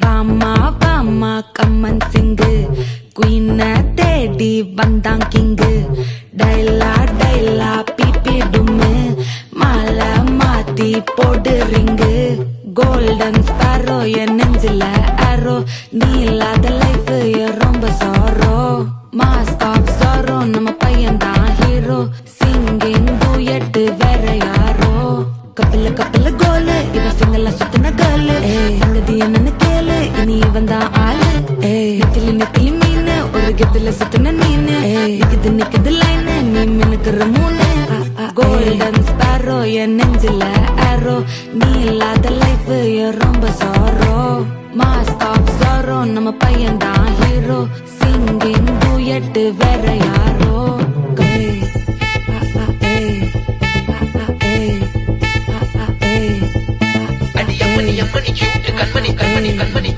வாமா வாமா கம்மன் சிங்கு குயின தேடி வந்தான் கிங்கு டைலா டைலா பிபி டும்மு மாலை மாத்தி போடு ரிங்கு கோல்டன் ஸ்பாரோ என் நெஞ்சில அரோ நீ இல்லாத லைஃப் ரொம்ப சாரோ மாஸ்க் ஆஃப் சாரோ நம்ம பையன் தான் ஹீரோ சிங்கிங் டூயட் வேற யாரோ கப்பல கப்பல கோலு இவ சிங்கல சுத்தின கேளு சங்கதி என்னன்னு கேளு இனி இவன் தான் ஆளு நெத்திலி நெத்திலி மீனு ஒரு கெத்துல சுத்தின நீனு நிக்குது லைனு நீ மினுக்குற மூணு கோல்டன் ஸ்பாரோ என் நெஞ்சில அரோ நீ இல்லாத லைஃப் ரொம்ப சாரோ மாஸ்க் ஆஃப் சாரோ நம்ம பையன் தான் ஹீரோ சிங்கிங் டூயட் வேற யாரோ அடி அம்மணி அம்மணி கியூட் கண்மணி கண்மணி கண்மணி